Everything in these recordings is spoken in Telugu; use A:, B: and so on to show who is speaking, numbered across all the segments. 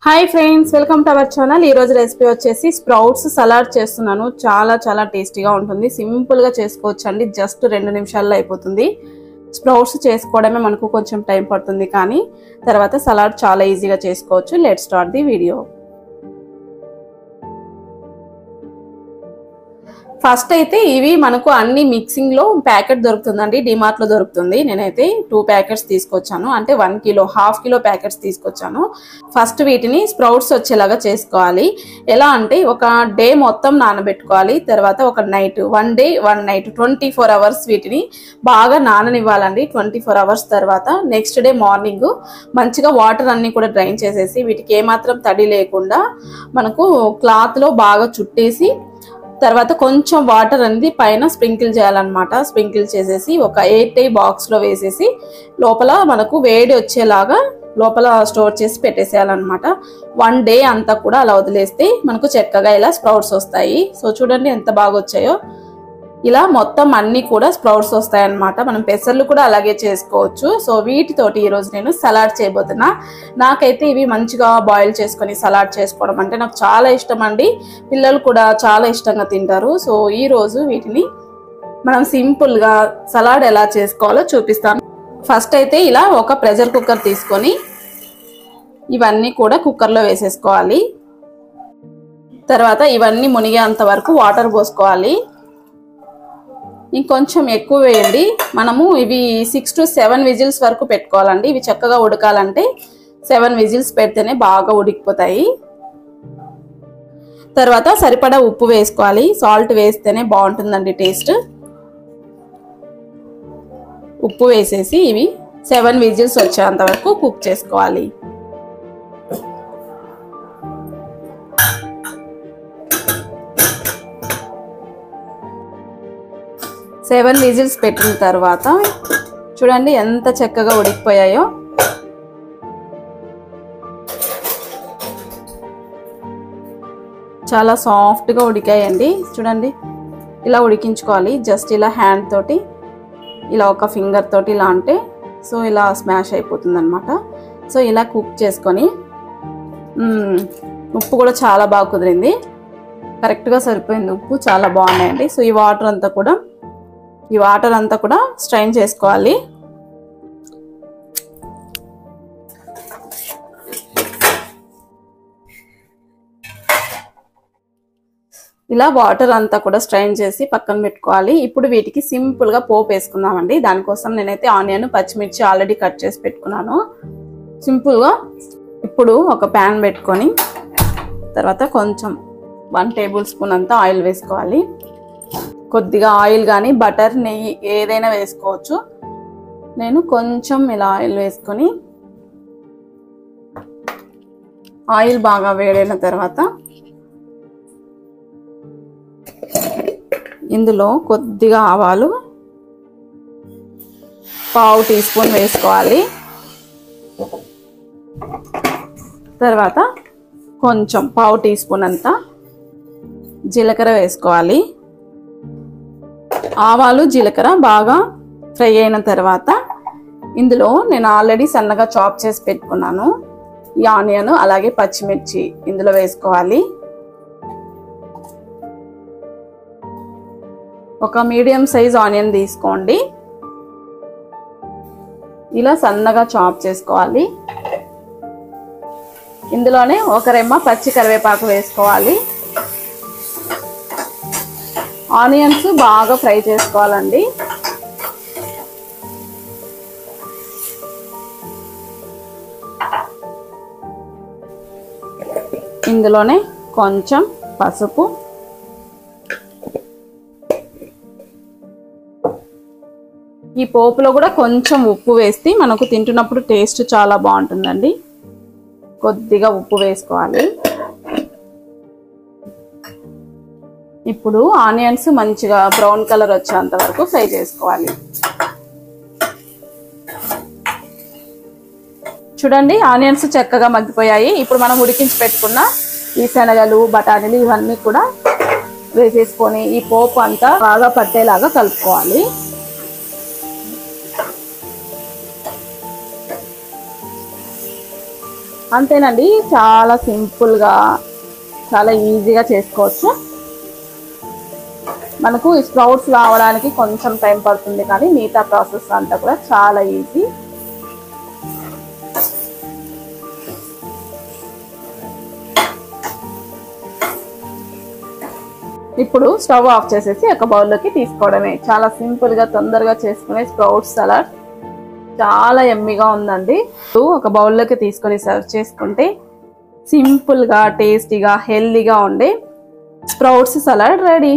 A: Hi friends, welcome to our channel. ఈ రోజు రెసిపీ వచ్చేసి స్ప్రౌట్స్ సలాడ్ చేస్తున్నాను. చాలా టేస్టీగా ఉంటుంది. సింపుల్ గా చేసుకోవచ్చు అండి. జస్ట్ 2 నిమిషాల్లో అయిపోతుంది. స్ప్రౌట్స్ చేసుకోవడమే మనకు కొంచెం టైం పడుతుంది, కానీ తర్వాత సలాడ్ చాలా ఈజీగా చేసుకోవచ్చు. Let's start the video. First అయితే ఇవి మనకు అన్ని మిక్సింగ్ లో ప్యాకెట్ దొరుకుతుందండి, డిమార్ట్ లో దొరుకుతుంది. నేనైతే 2 ప్యాకెట్స్ తీసుకొచ్చాను, అంటే 1 కిలో, హాఫ్ కిలో ప్యాకెట్స్ తీసుకొచ్చాను. ఫస్ట్ వీటిని స్ప్రౌట్స్ వచ్చేలాగా చేసుకోవాలి. ఎలా అంటే ఒక డే మొత్తం నానబెట్టుకోవాలి. తర్వాత ఒక నైట్, 1 డే 1 నైట్ 24 అవర్స్ వీటిని బాగా నాననివ్వాలండి. 24 అవర్స్ తర్వాత నెక్స్ట్ డే మార్నింగ్ మంచిగా వాటర్ అన్ని కూడా డ్రైన్ చేసేసి వీటికి ఏమాత్రం తడి లేకుండా మనకు క్లాత్ లో బాగా చుట్టేసి తర్వాత కొంచెం వాటర్ అనేది పైన స్ప్రింకిల్ చేయాలన్నమాట. స్ప్రింకిల్ చేసేసి ఒక ఎయిర్ టై బాక్స్ లో వేసేసి లోపల మనకు వేడి వచ్చేలాగా లోపల స్టోర్ చేసి పెట్టేసేయాలన్నమాట. 1 డే అంతా కూడా అలా వదిలేస్తే మనకు చక్కగా ఇలా స్ప్రౌట్స్ వస్తాయి. సో చూడండి ఎంత బాగా వచ్చాయో. ఇలా మొత్తం అన్ని కూడా స్ప్రౌట్స్ వస్తాయి అన్నమాట. మనం పెసర్లు కూడా అలాగే చేసుకోవచ్చు. సో వీటితోటి ఈరోజు నేను సలాడ్ చేయబోతున్నా. నాకైతే ఇవి మంచిగా బాయిల్ చేసుకొని సలాడ్ చేసుకోవడం అంటే నాకు చాలా ఇష్టం అండి. పిల్లలు కూడా చాలా ఇష్టంగా తింటారు. సో ఈరోజు వీటిని మనం సింపుల్ గా సలాడ్ ఎలా చేసుకోవాలో చూపిస్తాను. ఫస్ట్ అయితే ఇలా ఒక ప్రెషర్ కుక్కర్ తీసుకొని ఇవన్నీ కూడా కుక్కర్లో వేసేసుకోవాలి. తర్వాత ఇవన్నీ మునిగేంత వరకు వాటర్ పోసుకోవాలి. ఇంకొంచెం ఎక్కువ వేయండి. మనము ఇవి 6 to 7 విజిల్స్ వరకు పెట్టుకోవాలండి. ఇవి చక్కగా ఉడకాలంటే 7 విజిల్స్ పెడితేనే బాగా ఉడికిపోతాయి. తర్వాత సరిపడా ఉప్పు వేసుకోవాలి. సాల్ట్ వేస్తేనే బాగుంటుందండి టేస్ట్. ఉప్పు వేసేసి ఇవి 7 విజిల్స్ వచ్చేంత వరకు కుక్ చేసుకోవాలి. 7 విజిల్స్ పెట్టిన తర్వాత చూడండి ఎంత చక్కగా ఉడికిపోయాయో. చాలా సాఫ్ట్గా ఉడికాయండి. చూడండి ఇలా ఉడికించుకోవాలి. జస్ట్ ఇలా హ్యాండ్ తోటి ఇలా ఒక ఫింగర్ తోటి ఇలా అంటే సో ఇలా స్మాష్ అయిపోతుంది అనమాట. సో ఇలా కుక్ చేసుకొని ఉప్పు కూడా చాలా బాగా కుదిరింది. కరెక్ట్గా సరిపోయింది. ఉప్పు చాలా బాగున్నాయండి. సో ఈ వాటర్ అంతా కూడా స్ట్రైన్ చేసుకోవాలి. ఇలా వాటర్ అంతా కూడా స్ట్రైన్ చేసి పక్కన పెట్టుకోవాలి. ఇప్పుడు వీటికి సింపుల్ గా పోపు వేసుకుందామండి. దానికోసం నేనైతే ఆనియన్, పచ్చిమిర్చి ఆల్రెడీ కట్ చేసి పెట్టుకున్నాను. సింపుల్ గా ఇప్పుడు ఒక ప్యాన్ పెట్టుకొని తర్వాత కొంచెం 1 టేబుల్ స్పూన్ అంతా ఆయిల్ వేసుకోవాలి. కొద్దిగా ఆయిల్ కానీ బటర్, నెయ్యి ఏదైనా వేసుకోవచ్చు. నేను కొంచెం ఇలా ఆయిల్ వేసుకొని ఆయిల్ బాగా వేడైన తర్వాత ఇందులో కొద్దిగా ఆవాలు, 1/2 టీ స్పూన్ వేసుకోవాలి. తర్వాత కొంచెం 1/2 టీ స్పూన్ అంతా జీలకర్ర వేసుకోవాలి. ఆవాలు, జీలకర్ర బాగా ఫ్రై అయిన తర్వాత ఇందులో నేను ఆల్రెడీ సన్నగా చాప్ చేసి పెట్టుకున్నాను ఈ ఆనియన్ అలాగే పచ్చిమిర్చి ఇందులో వేసుకోవాలి. ఒక మీడియం సైజ్ ఆనియన్ తీసుకోండి. ఇలా సన్నగా చాప్ చేసుకోవాలి. ఇందులోనే ఒక రెమ్మ పచ్చి కరివేపాకు వేసుకోవాలి. ఆనియన్స్ బాగా ఫ్రై చేసుకోవాలండి. ఇందులోనే కొంచెం పసుపు, ఈ పోపులో కూడా కొంచెం ఉప్పు వేస్తే మనకు తింటున్నప్పుడు టేస్ట్ చాలా బాగుంటుందండి. కొద్దిగా ఉప్పు వేసుకోవాలి. ఇప్పుడు ఆనియన్స్ మంచిగా బ్రౌన్ కలర్ వచ్చేంత వరకు ఫ్రై చేసుకోవాలి. చూడండి ఆనియన్స్ చక్కగా మగ్గిపోయాయి. ఇప్పుడు మనం ఉడికించి పెట్టుకున్న ఈ శనగలు, బఠానీలు ఇవన్నీ కూడా వేసేసుకొని ఈ పోపు అంతా బాగా పట్టేలాగా కలుపుకోవాలి. అంతేనండి, చాలా సింపుల్గా చాలా ఈజీగా చేసుకోవచ్చు. మనకు ఈ స్ప్రౌట్స్ రావడానికి కొంచెం టైం పడుతుంది, కానీ మిగతా ప్రాసెస్ అంతా కూడా చాలా ఈజీ. ఇప్పుడు స్టవ్ ఆఫ్ చేసేసి ఒక బౌల్లోకి తీసుకోవడమే. చాలా సింపుల్గా తొందరగా చేసుకునే స్ప్రౌట్స్ సలాడ్ చాలా యమ్మీగా ఉందండి. ఒక బౌల్లోకి తీసుకొని సర్వ్ చేసుకుంటే సింపుల్గా టేస్టీగా హెల్దీగా ఉండే స్ప్రౌట్స్ సలాడ్ రెడీ.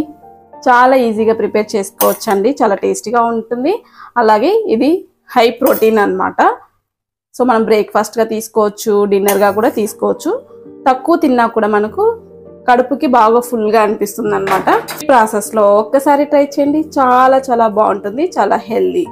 A: చాలా ఈజీగా ప్రిపేర్ చేసుకోవచ్చు అండి, చాలా టేస్టీగా ఉంటుంది. అలాగే ఇది హై ప్రోటీన్ అన్నమాట. సో మనం బ్రేక్ఫాస్ట్గా తీసుకోవచ్చు, డిన్నర్గా కూడా తీసుకోవచ్చు. తక్కువ తిన్నా కూడా మనకు కడుపుకి బాగా ఫుల్గా అనిపిస్తుంది అన్నమాట. ప్రాసెస్లో ఒక్కసారి ట్రై చేయండి, చాలా చాలా బాగుంటుంది, చాలా హెల్దీ.